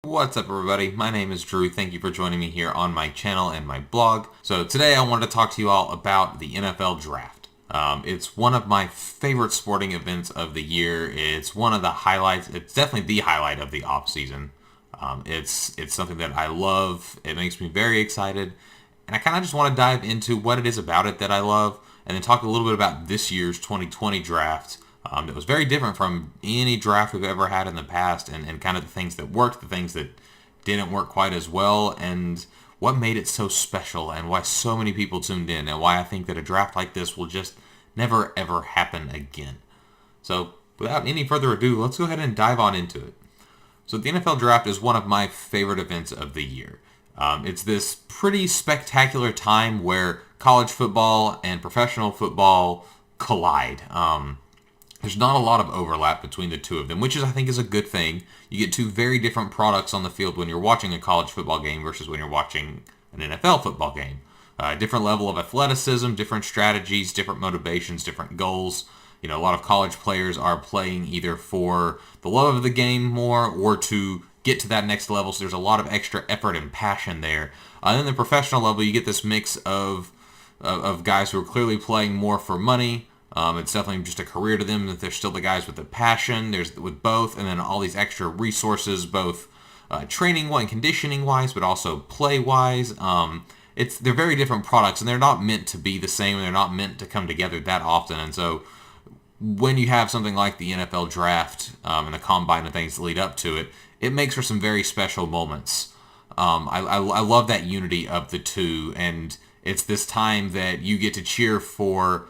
What's up, everybody? My name is Drew. Thank you for joining me here on my channel and my blog. So today I wanted to talk to you all about the NFL Draft. It's one of my favorite sporting events of the year. It's one of the highlights. It's definitely the highlight of the off season. It's something that I love. It makes me very excited, and I kind of just want to dive into what it is about it that I love, and then talk a little bit about this year's 2020 draft. That was very different from any draft we've ever had in the past, and kind of the things that worked, the things that didn't work quite as well, and what made it so special, and why so many people tuned in, and why I think that a draft like this will just never ever happen again. So without any further ado, let's go ahead and dive on into it. So the NFL Draft is one of my favorite events of the year. It's this pretty spectacular time where college football and professional football collide. There's not a lot of overlap between the two of them, which I think is a good thing. You get two very different products on the field when you're watching a college football game versus when you're watching an NFL football game. Different level of athleticism, different strategies, different motivations, different goals. A lot of college players are playing either for the love of the game more or to get to that next level, so there's a lot of extra effort and passion there. And then the professional level, you get this mix of guys who are clearly playing more for money. It's definitely just a career to them, that they're still the guys with the passion. There's with both, and then all these extra resources, both training and conditioning wise, but also play wise. They're very different products, and they're not meant to be the same. And they're not meant to come together that often. And so, when you have something like the NFL Draft and the combine and things that lead up to it, it makes for some very special moments. I love that unity of the two, and it's this time that you get to cheer for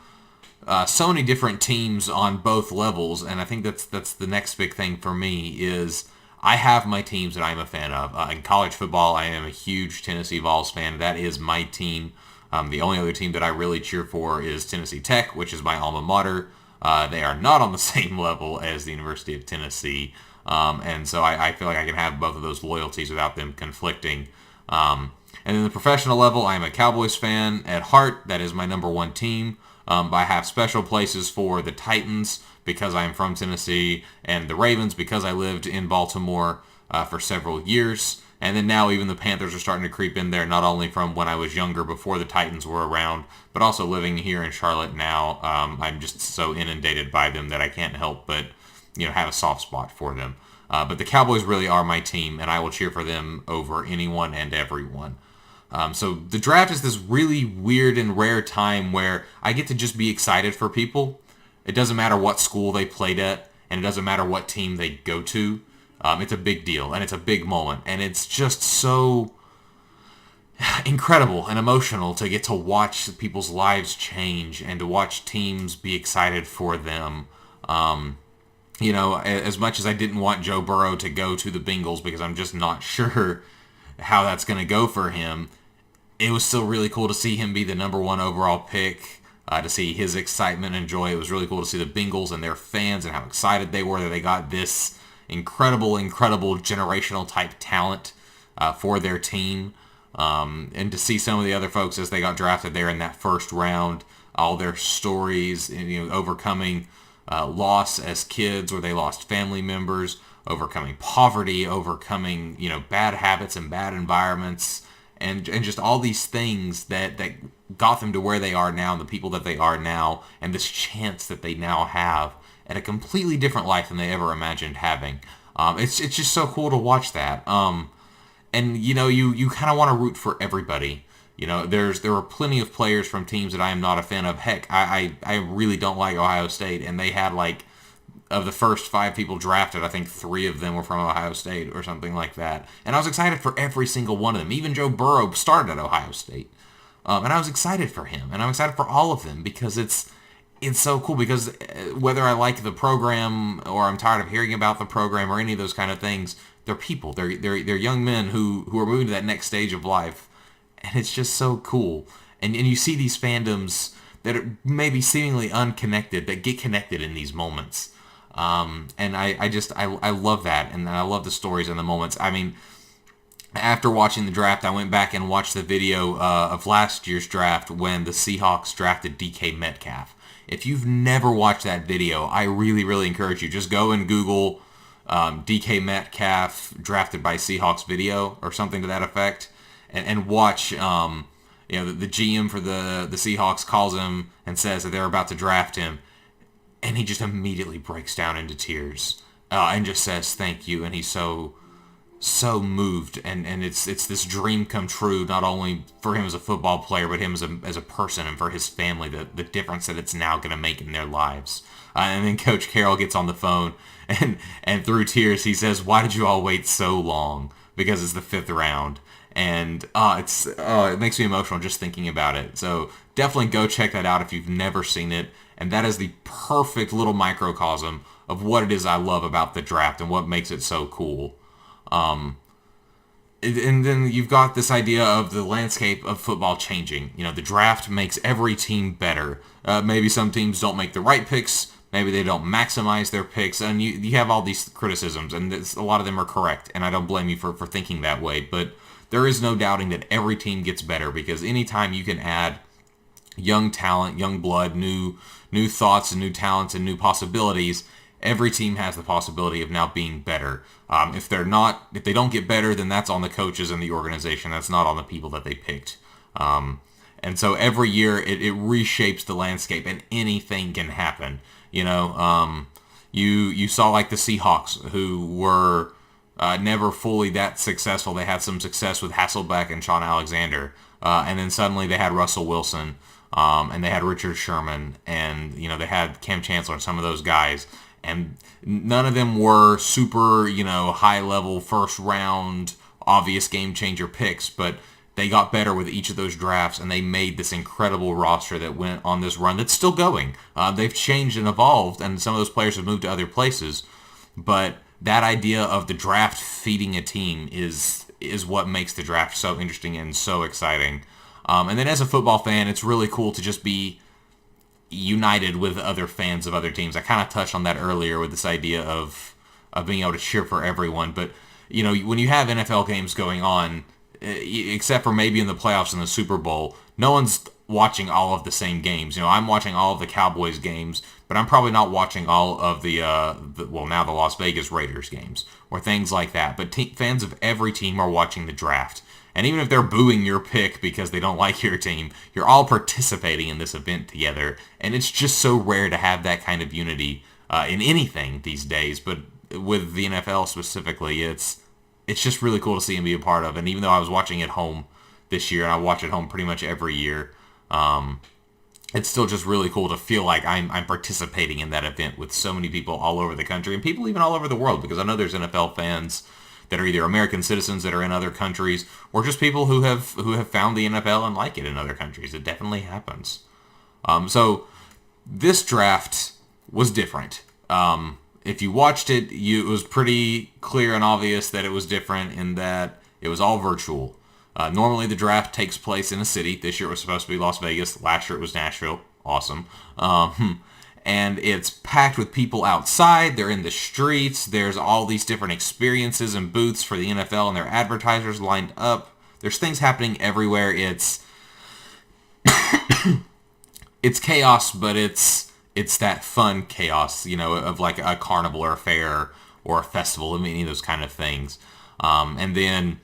so many different teams on both levels, and I think that's the next big thing for me is I have my teams that I'm a fan of. In college football, I am a huge Tennessee Vols fan. That is my team. The only other team that I really cheer for is Tennessee Tech, which is my alma mater. They are not on the same level as the University of Tennessee, and so I feel like I can have both of those loyalties without them conflicting. And then the professional level, I am a Cowboys fan at heart. That is my number one team. But I have special places for the Titans because I am from Tennessee, and the Ravens because I lived in Baltimore for several years. And then now even the Panthers are starting to creep in there, not only from when I was younger before the Titans were around, but also living here in Charlotte now. I'm just so inundated by them that I can't help but have a soft spot for them. But the Cowboys really are my team, and I will cheer for them over anyone and everyone. So the draft is this really weird and rare time where I get to just be excited for people. It doesn't matter what school they played at, and it doesn't matter what team they go to. It's a big deal, and it's a big moment, and it's just so incredible and emotional to get to watch people's lives change and to watch teams be excited for them. As much as I didn't want Joe Burrow to go to the Bengals because I'm just not sure how that's going to go for him, it was still really cool to see him be the number one overall pick, to see his excitement and joy. It was really cool to see the Bengals and their fans and how excited they were that they got this incredible generational type talent for their team. And to see some of the other folks as they got drafted there in that first round, all their stories, overcoming loss as kids where they lost family members, overcoming poverty, overcoming bad habits and bad environments, and just all these things that got them to where they are now, and the people that they are now, and this chance that they now have at a completely different life than they ever imagined having. It's just so cool to watch that. And you kind of want to root for everybody. There are plenty of players from teams that I am not a fan of. Heck, I really don't like Ohio State, and they had of the first 5 people drafted, I think 3 of them were from Ohio State or something like that. And I was excited for every single one of them. Even Joe Burrow started at Ohio State. And I was excited for him. And I'm excited for all of them because it's so cool. Because whether I like the program or I'm tired of hearing about the program or any of those kind of things, they're people. They're young men who are moving to that next stage of life. And it's just so cool. And you see these fandoms that are maybe seemingly unconnected that get connected in these moments. And I love that, and I love the stories and the moments. I mean, after watching the draft, I went back and watched the video of last year's draft when the Seahawks drafted DK Metcalf. If you've never watched that video, I really, really encourage you. Just go and Google DK Metcalf drafted by Seahawks video or something to that effect, and watch the GM for the Seahawks calls him and says that they're about to draft him, and he just immediately breaks down into tears and just says thank you, and he's so moved, and it's this dream come true, not only for him as a football player, but him as a person, and for his family, the difference that it's now going to make in their lives. And then Coach Carroll gets on the phone, and through tears he says, "Why did you all wait so long?" Because it's the 5th round, and it makes me emotional just thinking about it. So definitely go check that out if you've never seen it. And that is the perfect little microcosm of what it is I love about the draft and what makes it so cool. And then you've got this idea of the landscape of football changing. The draft makes every team better. Maybe some teams don't make the right picks. Maybe they don't maximize their picks. And you have all these criticisms, and a lot of them are correct. And I don't blame you for thinking that way. But there is no doubting that every team gets better, because anytime you can add young talent, young blood, new thoughts and new talents and new possibilities, every team has the possibility of now being better. If they don't get better, then that's on the coaches and the organization. That's not on the people that they picked. And so every year it reshapes the landscape, and anything can happen. You saw like the Seahawks, who were never fully that successful. They had some success with Hasselbeck and Sean Alexander, and then suddenly they had Russell Wilson, and they had Richard Sherman, and they had Cam Chancellor and some of those guys. And none of them were super, high-level, first-round, obvious game-changer picks, but they got better with each of those drafts, and they made this incredible roster that went on this run that's still going. They've changed and evolved, and some of those players have moved to other places, but that idea of the draft feeding a team is what makes the draft so interesting and so exciting. And then as a football fan, it's really cool to just be united with other fans of other teams. I kind of touched on that earlier with this idea of being able to cheer for everyone. But, when you have NFL games going on, except for maybe in the playoffs and the Super Bowl, no one's watching all of the same games. I'm watching all of the Cowboys games, but I'm probably not watching all of the Las Vegas Raiders games or things like that. But fans of every team are watching the draft. And even if they're booing your pick because they don't like your team, you're all participating in this event together. And it's just so rare to have that kind of unity in anything these days. But with the NFL specifically, it's just really cool to see and be a part of. And even though I was watching at home this year, and I watch at home pretty much every year, it's still just really cool to feel like I'm participating in that event with so many people all over the country, and people even all over the world, because I know there's NFL fans that are either American citizens that are in other countries, or just people who have found the NFL and like it in other countries. It definitely happens. So this draft was different. If you watched it, it was pretty clear and obvious that it was different in that it was all virtual. Normally the draft takes place in a city. This year it was supposed to be Las Vegas. Last year it was Nashville. Awesome. And it's packed with people outside. They're in the streets. There's all these different experiences and booths for the NFL and their advertisers lined up. There's things happening everywhere. It's chaos, but it's that fun chaos, of like a carnival or a fair or a festival, any of those kind of things. And then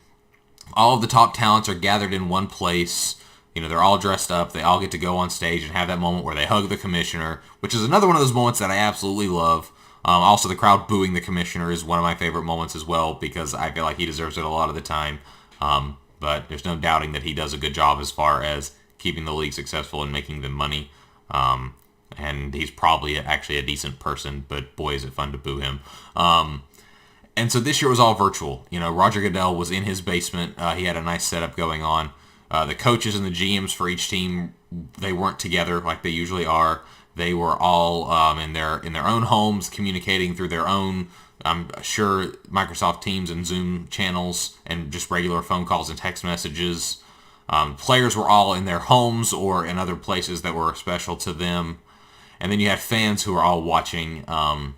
all of the top talents are gathered in one place. They're all dressed up. They all get to go on stage and have that moment where they hug the commissioner, which is another one of those moments that I absolutely love. Also, the crowd booing the commissioner is one of my favorite moments as well, because I feel like he deserves it a lot of the time. But there's no doubting that he does a good job as far as keeping the league successful and making them money. And he's probably actually a decent person, but boy, is it fun to boo him. And so this year was all virtual. Roger Goodell was in his basement. He had a nice setup going on. The coaches and the GMs for each team, they weren't together like they usually are. They were all in their own homes, communicating through their own, I'm sure, Microsoft Teams and Zoom channels, and just regular phone calls and text messages. Players were all in their homes or in other places that were special to them. And then you had fans who were all watching. And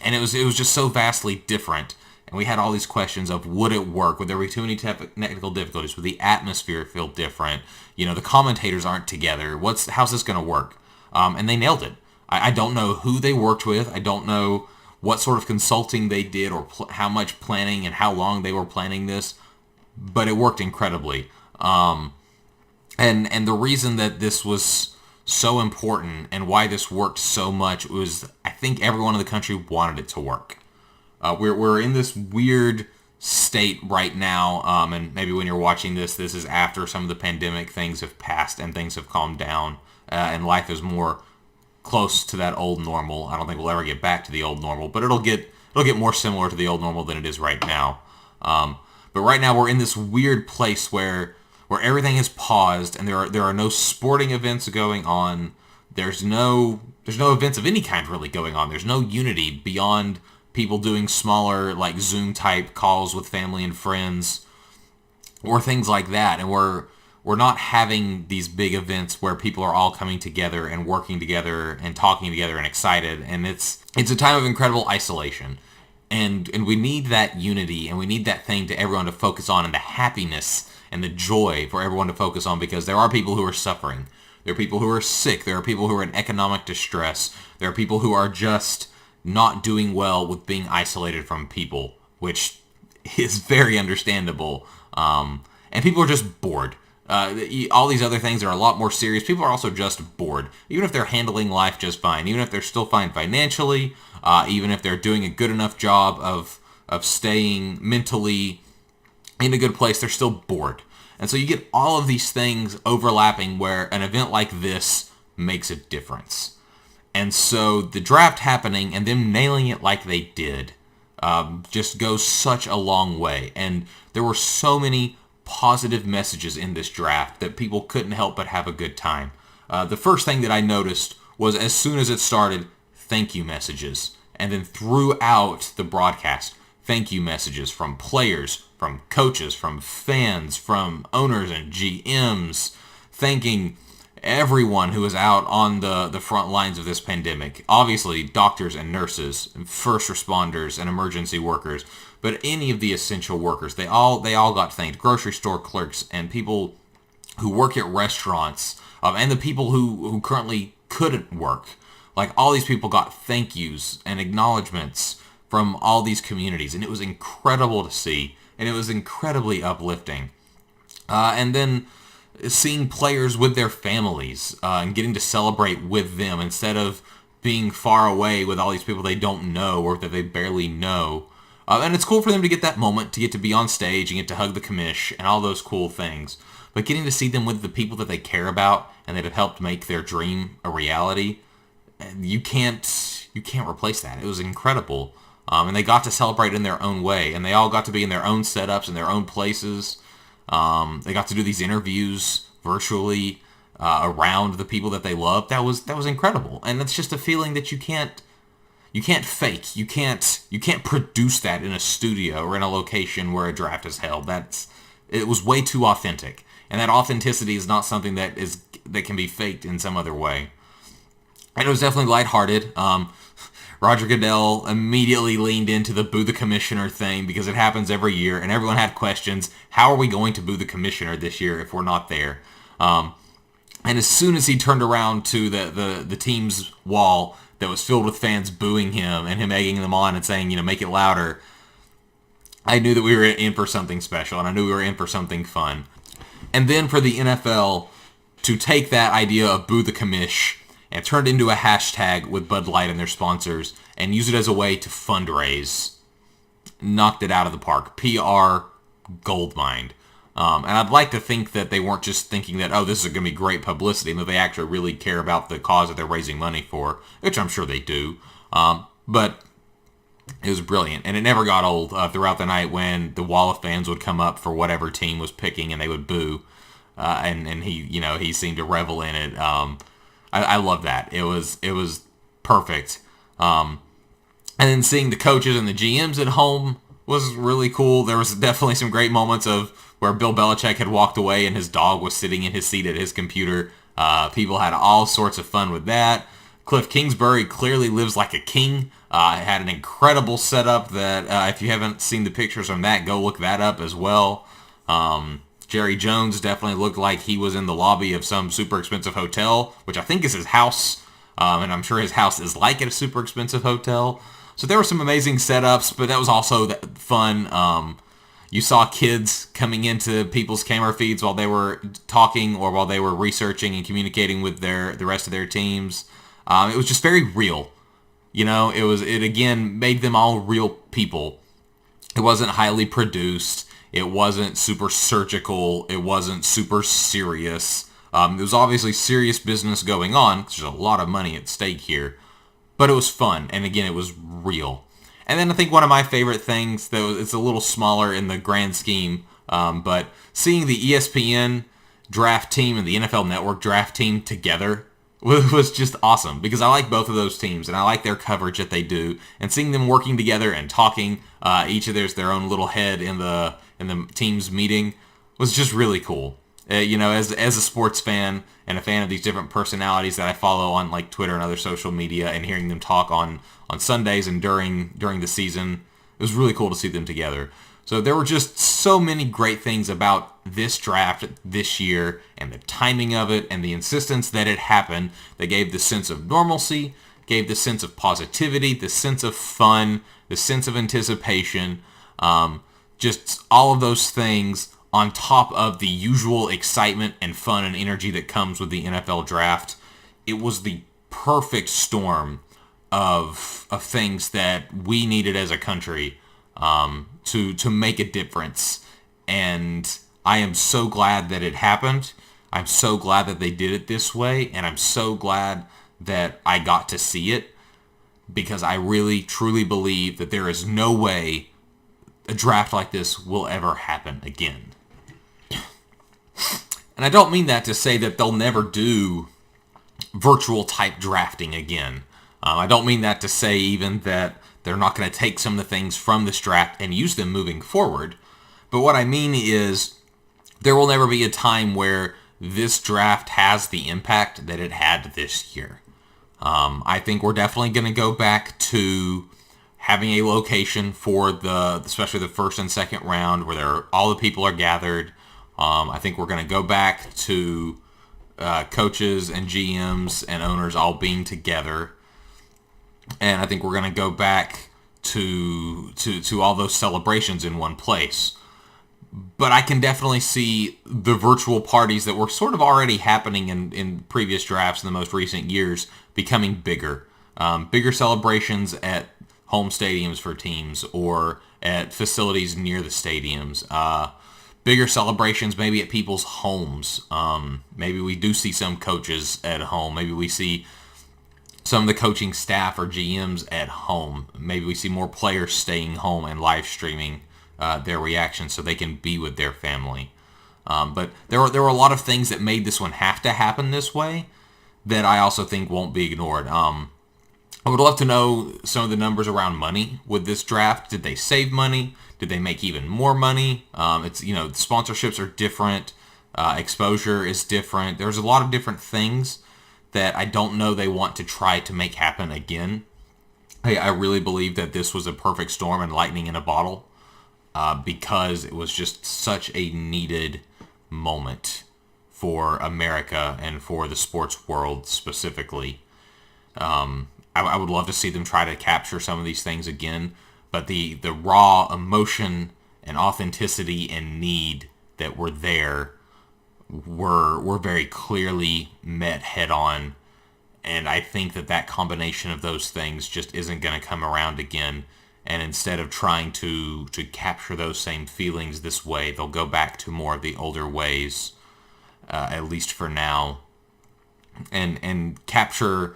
it was just so vastly different. And we had all these questions of, would it work? Would there be too many technical difficulties? Would the atmosphere feel different? The commentators aren't together. How's this going to work? And they nailed it. I don't know who they worked with. I don't know what sort of consulting they did or how much planning and how long they were planning this, but it worked incredibly. And the reason that this was so important and why this worked so much was I think everyone in the country wanted it to work. We're in this weird state right now, and maybe when you're watching this is after some of the pandemic things have passed and things have calmed down, and life is more close to that old normal. I don't think we'll ever get back to the old normal, but it'll get more similar to the old normal than it is right now. But right now we're in this weird place where everything is paused and there are no sporting events going on. There's no events of any kind really going on. There's no unity beyond people doing smaller like Zoom type calls with family and friends or things like that. And we're not having these big events where people are all coming together and working together and talking together and excited. And it's a time of incredible isolation. And we need that unity and we need that thing to everyone to focus on and the happiness and the joy for everyone to focus on, because there are people who are suffering. There are people who are sick. There are people who are in economic distress. There are people who are just not doing well with being isolated from people, which is very understandable. And people are just bored. All these other things are a lot more serious. People are also just bored. Even if they're handling life just fine, even if they're still fine financially, even if they're doing a good enough job of staying mentally in a good place, they're still bored. And so you get all of these things overlapping where an event like this makes a difference. And so the draft happening and them nailing it like they did just goes such a long way. And there were so many positive messages in this draft that people couldn't help but have a good time. The first thing that I noticed was as soon as it started, thank you messages. And then throughout the broadcast, thank you messages from players, from coaches, from fans, from owners and GMs, thanking everyone who is out on the front lines of this pandemic. Obviously, doctors and nurses, and first responders and emergency workers, but any of the essential workers, they all got thanked. Grocery store clerks and people who work at restaurants, and the people who currently couldn't work. Like, all these people got thank yous and acknowledgments from all these communities, and it was incredible to see, and it was incredibly uplifting. And then seeing players with their families and getting to celebrate with them instead of being far away with all these people they don't know or that they barely know. And it's cool for them to get that moment, to get to be on stage and get to hug the commish and all those cool things. But getting to see them with the people that they care about and that have helped make their dream a reality, you can't replace that. It was incredible. And they got to celebrate in their own way, and they all got to be in their own setups, in their own places. They got to do these interviews virtually around the people that they love. That was incredible, and it's just a feeling that you can't fake. You can't produce that in a studio or in a location where a draft is held. It was way too authentic, and that authenticity is not something that can be faked in some other way. And it was definitely lighthearted. Roger Goodell immediately leaned into the boo the commissioner thing because it happens every year, and everyone had questions. How are we going to boo the commissioner this year if we're not there? And as soon as he turned around to the team's wall that was filled with fans booing him and him egging them on and saying, make it louder, I knew that we were in for something special, and I knew we were in for something fun. And then for the NFL to take that idea of boo the commish and turn it into a hashtag with Bud Light and their sponsors and use it as a way to fundraise, knocked it out of the park. PR goldmine. And I'd like to think that they weren't just thinking that, this is going to be great publicity, and that they actually really care about the cause that they're raising money for, which I'm sure they do. But it was brilliant, and it never got old throughout the night when the wall of fans would come up for whatever team was picking, and they would boo. And he seemed to revel in it. I love that. It was perfect. And then seeing the coaches and the GMs at home was really cool. There was definitely some great moments of where Bill Belichick had walked away and his dog was sitting in his seat at his computer. People had all sorts of fun with that. Cliff Kingsbury clearly lives like a king. Had an incredible setup that if you haven't seen the pictures from that, go look that up as well. Jerry Jones definitely looked like he was in the lobby of some super expensive hotel, which I think is his house, and I'm sure his house is like a super expensive hotel. So there were some amazing setups, but that was also fun. You saw kids coming into people's camera feeds while they were talking or while they were researching and communicating with the rest of their teams. It was just very real. It again made them all real people. It wasn't highly produced. It wasn't super surgical. It wasn't super serious. There was obviously serious business going on because there's a lot of money at stake here. But it was fun, and again, it was real. And then I think one of my favorite things, though it's a little smaller in the grand scheme, but seeing the ESPN draft team and the NFL Network draft team together was just awesome because I like both of those teams and I like their coverage that they do, and seeing them working together and talking, each of their own little head in the team's meeting was just really cool. As a sports fan and a fan of these different personalities that I follow on like Twitter and other social media, and hearing them talk on Sundays and during the season, it was really cool to see them together. So there were just so many great things about this draft this year and the timing of it and the insistence that it happened that gave the sense of normalcy, gave the sense of positivity, the sense of fun, the sense of anticipation, just all of those things on top of the usual excitement and fun and energy that comes with the NFL draft. It was the perfect storm of things that we needed as a country to make a difference. And I am so glad that it happened. I'm so glad that they did it this way, and I'm so glad that I got to see it, because I really, truly believe that there is no way a draft like this will ever happen again. And I don't mean that to say that they'll never do virtual type drafting again. I don't mean that to say even that they're not going to take some of the things from this draft and use them moving forward. But what I mean is there will never be a time where this draft has the impact that it had this year. I think we're definitely going to go back to having a location for especially the first and second round where all the people are gathered. I think we're going to go back to coaches and GMs and owners all being together. And I think we're going to go back to all those celebrations in one place. But I can definitely see the virtual parties that were sort of already happening in previous drafts in the most recent years becoming bigger. Bigger celebrations at home stadiums for teams or at facilities near the stadiums. Bigger celebrations maybe at people's homes. Maybe we do see some coaches at home. Maybe we see some of the coaching staff or GMs at home. Maybe we see more players staying home and live streaming their reactions so they can be with their family. But there were a lot of things that made this one have to happen this way that I also think won't be ignored. I would love to know some of the numbers around money with this draft. Did they save money? Did they make even more money? The sponsorships are different. Exposure is different. There's a lot of different things that I don't know they want to try to make happen again. I really believe that this was a perfect storm and lightning in a bottle because it was just such a needed moment for America and for the sports world specifically. I would love to see them try to capture some of these things again, but the raw emotion and authenticity and need that were there were very clearly met head on, and I think that combination of those things just isn't going to come around again. And instead of trying to capture those same feelings this way, they'll go back to more of the older ways, at least for now, and capture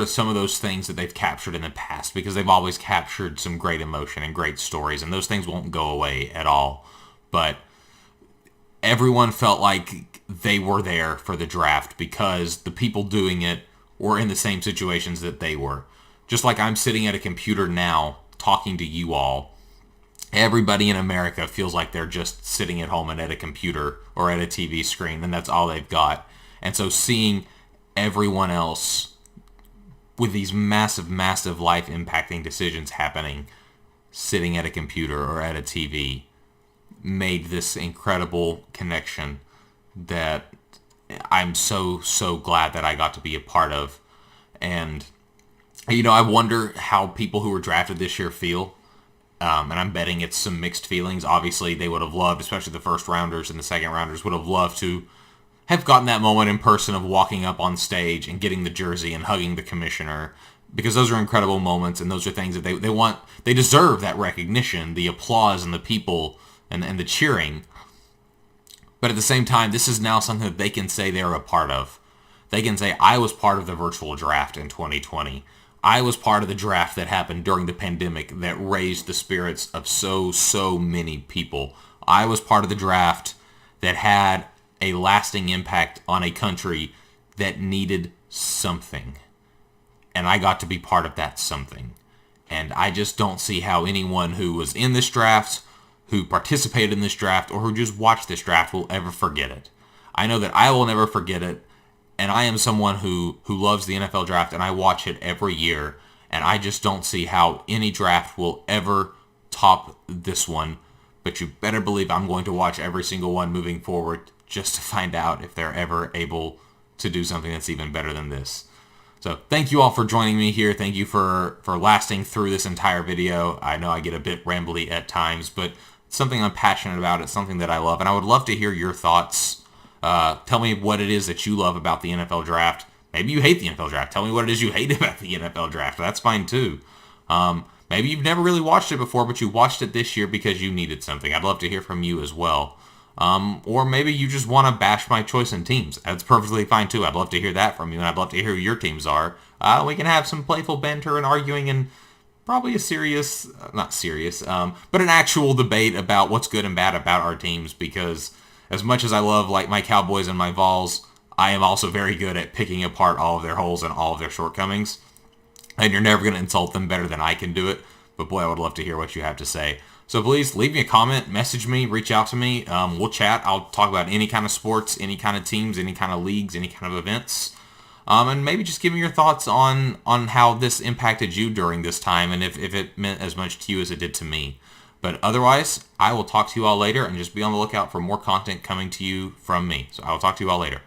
some of those things that they've captured in the past, because they've always captured some great emotion and great stories, and those things won't go away at all. But everyone felt like they were there for the draft because the people doing it were in the same situations that they were. Just like I'm sitting at a computer now talking to you all, everybody in America feels like they're just sitting at home and at a computer or at a TV screen, and that's all they've got. And so seeing everyone else with these massive, massive life-impacting decisions happening, sitting at a computer or at a TV, made this incredible connection that I'm so glad that I got to be a part of. And I wonder how people who were drafted this year feel. And I'm betting it's some mixed feelings. Obviously, they would have loved, especially the first rounders and the second rounders, would have loved to have gotten that moment in person of walking up on stage and getting the jersey and hugging the commissioner, because those are incredible moments, and those are things that they want. They deserve that recognition, the applause and the people and the cheering. But at the same time, this is now something that they can say they're a part of. They can say, I was part of the virtual draft in 2020. I was part of the draft that happened during the pandemic that raised the spirits of so many people. I was part of the draft that had a lasting impact on a country that needed something. And I got to be part of that something. And I just don't see how anyone who was in this draft, who participated in this draft, or who just watched this draft will ever forget it. I know that I will never forget it. And I am someone who loves the NFL draft, and I watch it every year. And I just don't see how any draft will ever top this one. But you better believe I'm going to watch every single one moving forward just to find out if they're ever able to do something that's even better than this. So thank you all for joining me here. Thank you for lasting through this entire video. I know I get a bit rambly at times, but it's something I'm passionate about. It's something that I love, and I would love to hear your thoughts. Tell me what it is that you love about the NFL draft. Maybe you hate the NFL draft. Tell me what it is you hate about the NFL draft. That's fine too. Maybe you've never really watched it before, but you watched it this year because you needed something. I'd love to hear from you as well. Or maybe you just want to bash my choice in teams. That's perfectly fine too. I'd love to hear that from you, and I'd love to hear who your teams are. We can have some playful banter and arguing, and probably a serious, not serious, but an actual debate about what's good and bad about our teams, because as much as I love like my Cowboys and my Vols, I am also very good at picking apart all of their holes and all of their shortcomings. And you're never going to insult them better than I can do it. But boy, I would love to hear what you have to say. So please leave me a comment, message me, reach out to me. We'll chat. I'll talk about any kind of sports, any kind of teams, any kind of leagues, any kind of events. And maybe just give me your thoughts on how this impacted you during this time, and if it meant as much to you as it did to me. But otherwise, I will talk to you all later, and just be on the lookout for more content coming to you from me. So I will talk to you all later.